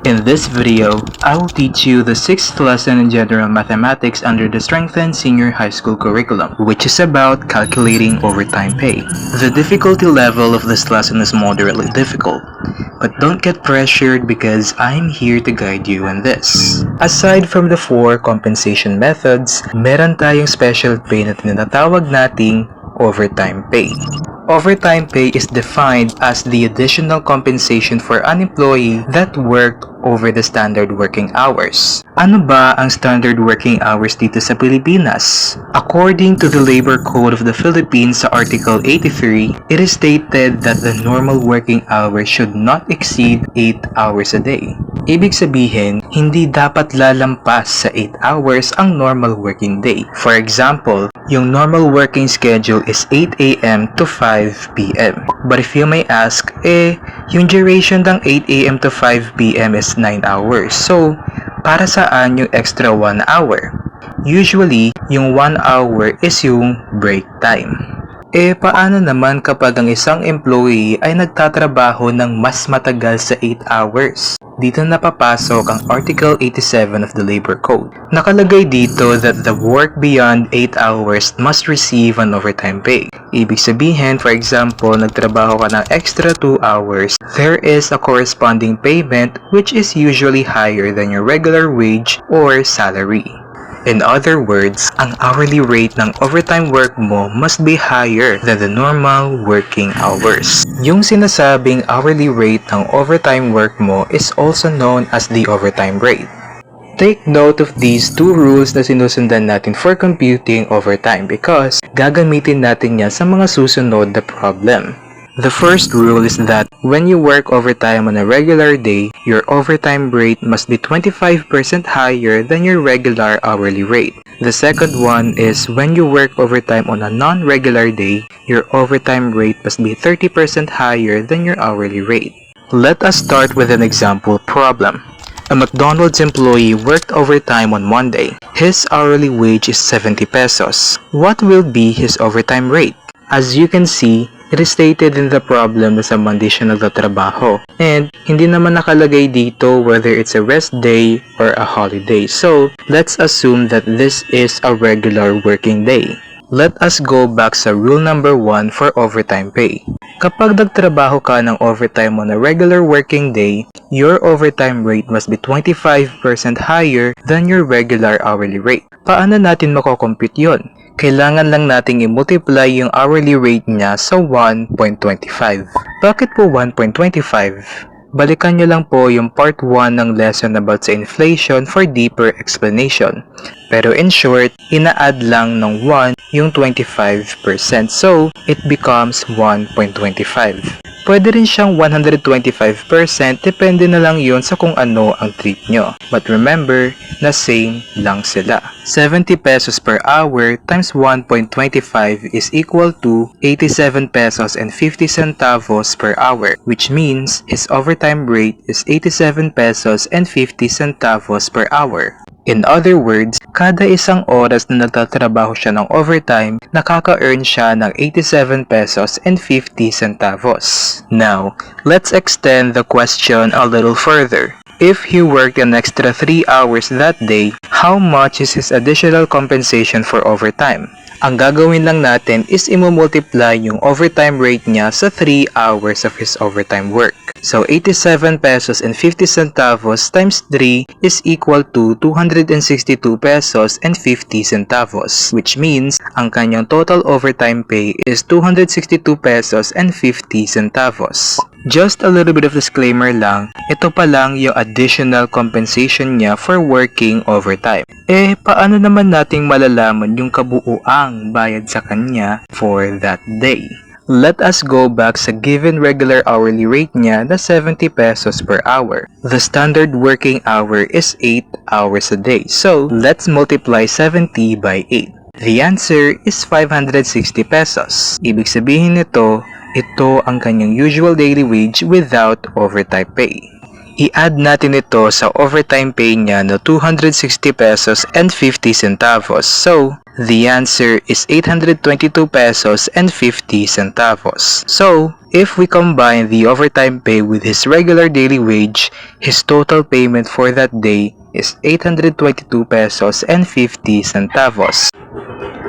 In this video, I will teach you the 6th lesson in General Mathematics under the Strengthened Senior High School Curriculum, which is about calculating overtime pay. The difficulty level of this lesson is moderately difficult, but don't get pressured because I'm here to guide you in this. Aside from the 4 compensation methods, meron tayong special pay na tinatawag nating overtime pay. Overtime pay is defined as the additional compensation for an employee that worked over the standard working hours. Ano ba ang standard working hours dito sa Pilipinas? According to the Labor Code of the Philippines sa Article 83, it is stated that the normal working hours should not exceed 8 hours a day. Ibig sabihin, hindi dapat lalampas sa 8 hours ang normal working day. For example, yung normal working schedule is 8 a.m. to 5 p.m. But if you may ask, yung duration ng 8 a.m. to 5 p.m. is 9 hours. So, para saan yung extra 1 hour? Usually, yung 1 hour is yung break time. Paano naman kapag ang isang employee ay nagtatrabaho ng mas matagal sa 8 hours? Dito na papasok ang Article 87 of the Labor Code. Nakalagay dito that the work beyond 8 hours must receive an overtime pay. Ibig sabihin, for example, nagtrabaho ka ng extra 2 hours, there is a corresponding payment which is usually higher than your regular wage or salary. In other words, ang hourly rate ng overtime work mo must be higher than the normal working hours. Yung sinasabing hourly rate ng overtime work mo is also known as the overtime rate. Take note of these 2 rules na sinusundan natin for computing overtime because gagamitin natin yan sa mga susunod na problem. The first rule is that when you work overtime on a regular day, your overtime rate must be 25% higher than your regular hourly rate. The second one is when you work overtime on a non-regular day, your overtime rate must be 30% higher than your hourly rate. Let us start with an example problem. A McDonald's employee worked overtime on Monday. His hourly wage is 70 pesos. What will be his overtime rate? As you can see, it is stated in the problem na sa Monday siya nagtatrabaho. And hindi naman nakalagay dito whether it's a rest day or a holiday. So, let's assume that this is a regular working day. Let us go back sa rule number 1 for overtime pay. Kapag nagtrabaho ka ng overtime on a regular working day, your overtime rate must be 25% higher than your regular hourly rate. Paano natin makocompute yon? Kailangan lang nating i-multiply yung hourly rate niya sa 1.25. Bakit po 1.25? Balikan nyo lang po yung part 1 ng lesson about sa inflation for deeper explanation. Pero in short, ina-add lang ng 1 yung 25%, so it becomes 1.25. Pwede rin siyang 125%, depende na lang yun sa kung ano ang treat nyo. But remember na same lang sila. 70 pesos per hour times 1.25 is equal to 87 pesos and 50 centavos per hour, which means his overtime rate is 87 pesos and 50 centavos per hour. In other words, kada isang oras na nagtatrabaho siya ng overtime, nakaka-earn siya ng 87 pesos and 50 centavos. Now, let's extend the question a little further. If he worked an extra 3 hours that day, how much is his additional compensation for overtime? Ang gagawin lang natin is i-multiply yung overtime rate niya sa 3 hours of his overtime work. So, 87 pesos and 50 centavos times 3 is equal to 262 pesos and 50 centavos, which means ang kanyang total overtime pay is 262 pesos and 50 centavos. Just a little bit of disclaimer lang, ito pa lang yung additional compensation niya for working overtime. Paano naman nating malalaman yung kabuuang bayad sa kanya for that day? Let us go back sa given regular hourly rate niya na 70 pesos per hour. The standard working hour is 8 hours a day. So, let's multiply 70 by 8. The answer is 560 pesos. Ibig sabihin nito, ito ang kanyang usual daily wage without overtime pay. I-add natin ito sa overtime pay niya na 260 pesos and 50 centavos. So, the answer is 822 pesos and 50 centavos. So, if we combine the overtime pay with his regular daily wage, his total payment for that day is 822 pesos and 50 centavos.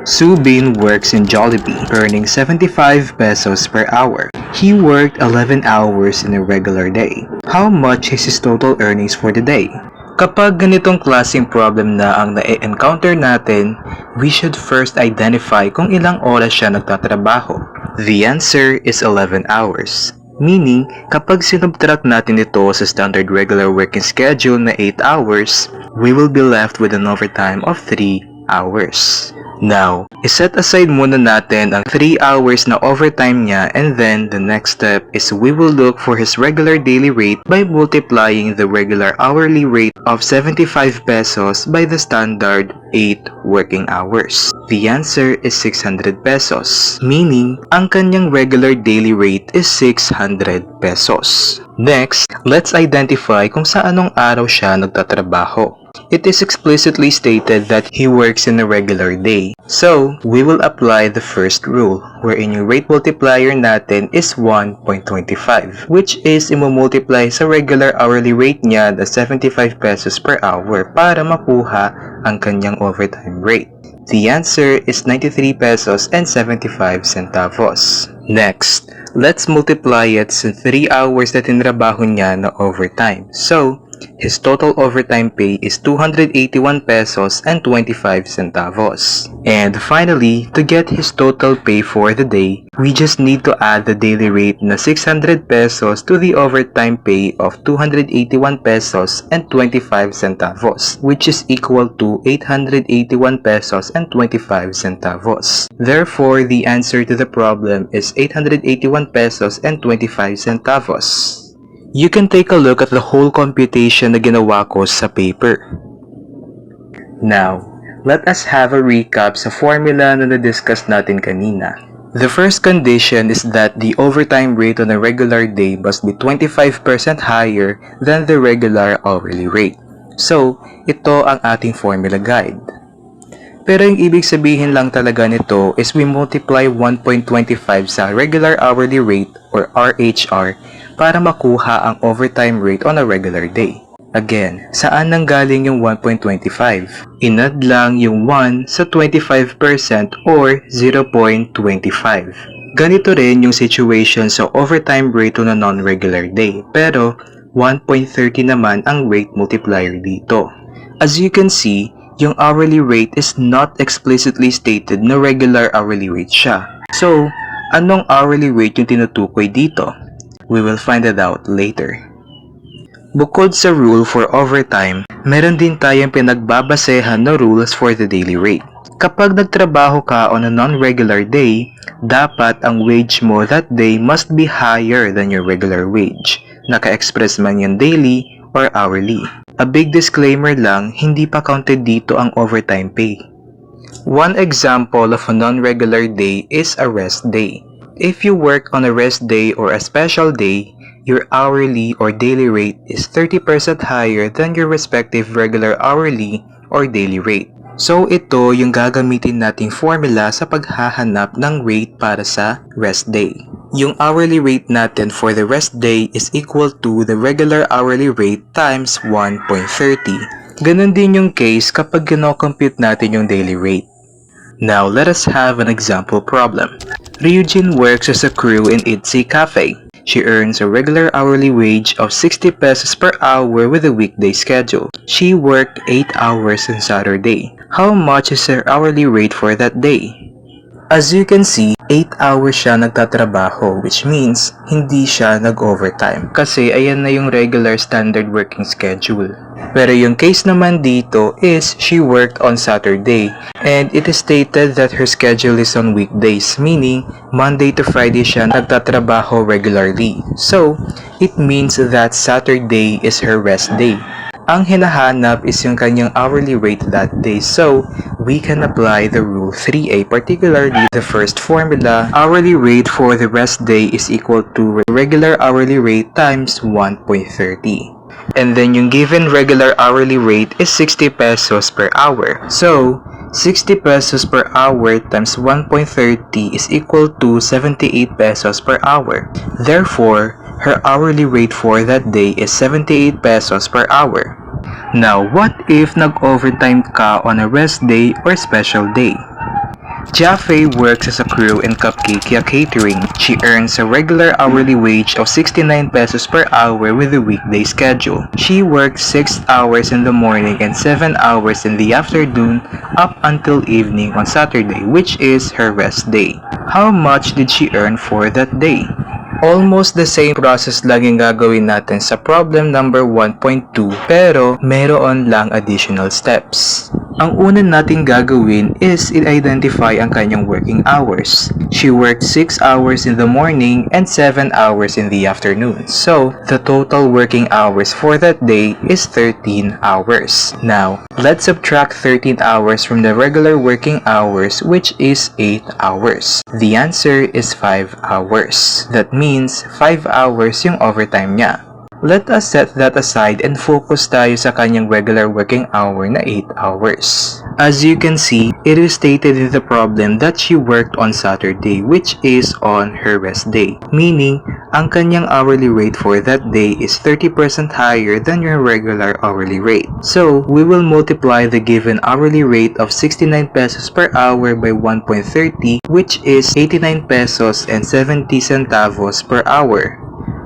Subin works in Jollibee, earning 75 pesos per hour. He worked 11 hours in a regular day. How much is his total earnings for the day? Kapag ganitong klaseng problem na ang na-encounter natin, we should first identify kung ilang oras siya nagtatrabaho. The answer is 11 hours. Meaning, kapag sinubtract natin ito sa standard regular working schedule na 8 hours, we will be left with an overtime of 3 hours. Now, iset aside muna natin ang 3 hours na overtime niya, and then the next step is we will look for his regular daily rate by multiplying the regular hourly rate of 75 pesos by the standard 8 working hours. The answer is 600 pesos, meaning ang kanyang regular daily rate is 600 pesos. Next, let's identify kung sa anong araw siya nagtatrabaho. It is explicitly stated that he works in a regular day. So, we will apply the first rule, wherein yung rate multiplier natin is 1.25, which is imumultiply sa regular hourly rate niya na 75 pesos per hour para makuha ang kanyang overtime rate. The answer is 93 pesos and 75 centavos. Next, let's multiply it sa 3 hours na tinrabaho niya na overtime. So, his total overtime pay is 281 pesos and 25 centavos. And finally, to get his total pay for the day, we just need to add the daily rate na 600 pesos to the overtime pay of 281 pesos and 25 centavos, which is equal to 881 pesos and 25 centavos. Therefore, the answer to the problem is 881 pesos and 25 centavos. You can take a look at the whole computation na ginawa ko sa paper. Now, let us have a recap sa formula na na-discuss natin kanina. The first condition is that the overtime rate on a regular day must be 25% higher than the regular hourly rate. So, ito ang ating formula guide. Pero yung ibig sabihin lang talaga nito is we multiply 1.25 sa regular hourly rate or RHR para makuha ang overtime rate on a regular day. Again, saan nanggaling yung 1.25? Inad lang yung 1 sa 25% or 0.25. Ganito rin yung situation sa overtime rate on a non-regular day, pero 1.30 naman ang rate multiplier dito. As you can see, yung hourly rate is not explicitly stated na regular hourly rate siya. So, anong hourly rate yung tinutukoy dito? We will find it out later. Bukod sa rule for overtime, meron din tayong pinagbabasehan na rules for the daily rate. Kapag nagtrabaho ka on a non-regular day, dapat ang wage mo that day must be higher than your regular wage. Naka-express man yan daily or hourly. A big disclaimer lang, hindi pa counted dito ang overtime pay. One example of a non-regular day is a rest day. If you work on a rest day or a special day, your hourly or daily rate is 30% higher than your respective regular hourly or daily rate. So ito yung gagamitin nating formula sa paghahanap ng rate para sa rest day. Yung hourly rate natin for the rest day is equal to the regular hourly rate times 1.30. Ganon din yung case kapag kino-compute natin yung daily rate. Now, let us have an example problem. Ryujin works as a crew in Itzy Cafe. She earns a regular hourly wage of 60 pesos per hour with a weekday schedule. She worked 8 hours on Saturday. How much is her hourly rate for that day? As you can see, 8 hours siya nagtatrabaho, which means hindi siya nag-overtime kasi ayan na yung regular standard working schedule. Pero yung case naman dito is she worked on Saturday and it is stated that her schedule is on weekdays, meaning Monday to Friday siya nagtatrabaho regularly. So, it means that Saturday is her rest day. Ang hinahanap is yung kanyang hourly rate that day, so we can apply the rule 3A, particularly the first formula. Hourly rate for the rest day is equal to regular hourly rate times 1.30. And then yung given regular hourly rate is 60 pesos per hour. So, 60 pesos per hour times 1.30 is equal to 78 pesos per hour. Therefore, her hourly rate for that day is 78 pesos per hour. Now, what if nag-overtime ka on a rest day or special day? Jaffe works as a crew in Cupcake Catering. She earns a regular hourly wage of 69 pesos per hour with a weekday schedule. She works 6 hours in the morning and 7 hours in the afternoon up until evening on Saturday, which is her rest day. How much did she earn for that day? Almost the same process lang yung gagawin natin sa problem number 1.2 pero meron lang additional steps. Ang una nating gagawin is i-identify ang kanyang working hours. She worked 6 hours in the morning and 7 hours in the afternoon. So, the total working hours for that day is 13 hours. Now, let's subtract 13 hours from the regular working hours, which is 8 hours. The answer is 5 hours. That means 5 hours yung overtime niya. Let us set that aside and focus tayo sa kanyang regular working hour na 8 hours. As you can see, it is stated in the problem that she worked on Saturday, which is on her rest day. Meaning, ang kanyang hourly rate for that day is 30% higher than your regular hourly rate. So, we will multiply the given hourly rate of 69 pesos per hour by 1.30, which is 89 pesos and 70 centavos per hour.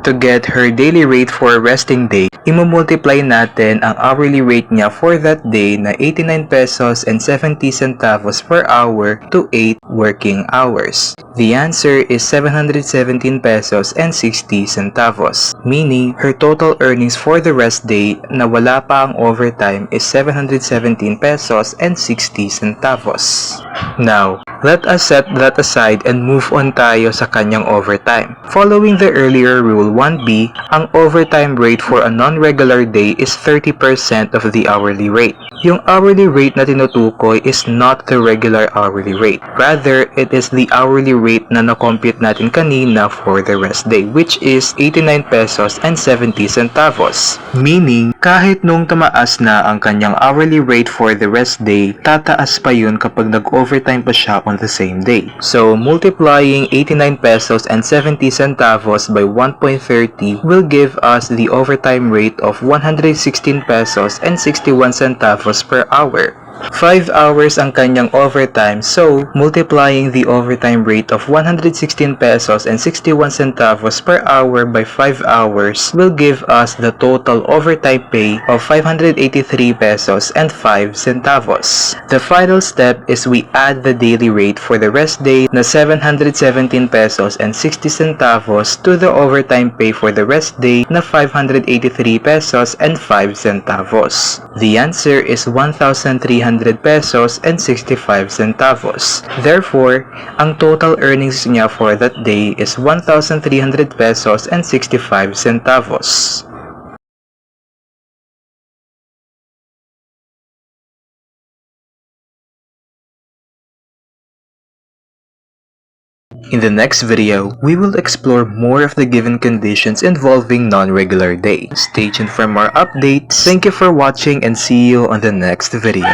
To get her daily rate for a resting day, imumultiply natin ang hourly rate niya for that day na 89 pesos and 70 centavos per hour to 8 working hours. The answer is 717 pesos and 60 centavos, meaning her total earnings for the rest day na wala pa ang overtime is 717 pesos and 60 centavos. Now, let us set that aside and move on tayo sa kanyang overtime. Following the earlier rule 1B, ang overtime rate for a non-regular day is 30% of the hourly rate. Yung hourly rate na tinutukoy is not the regular hourly rate. Rather, it is the hourly rate na na-compute natin kanina for the rest day, which is 89 pesos and 70 centavos. Meaning, kahit nung tumaas na ang kanyang hourly rate for the rest day, tataas pa yun kapag nag-overtime pa siya on the same day. So, multiplying 89 pesos and 70 centavos by 1.30 will give us the overtime rate of 116 pesos and 61 centavos per hour. 5 hours ang kanyang overtime, so multiplying the overtime rate of 116 pesos and 61 centavos per hour by 5 hours will give us the total overtime pay of 583 pesos and 5 centavos. The final step is we add the daily rate for the rest day na 717 pesos and 60 centavos to the overtime pay for the rest day na 583 pesos and 5 centavos. The answer is 1,300 pesos and 65 centavos. Therefore, ang total earnings niya for that day is 1,300 pesos and 65 centavos. In the next video, we will explore more of the given conditions involving non-regular day. Stay tuned for more updates. Thank you for watching and see you on the next video.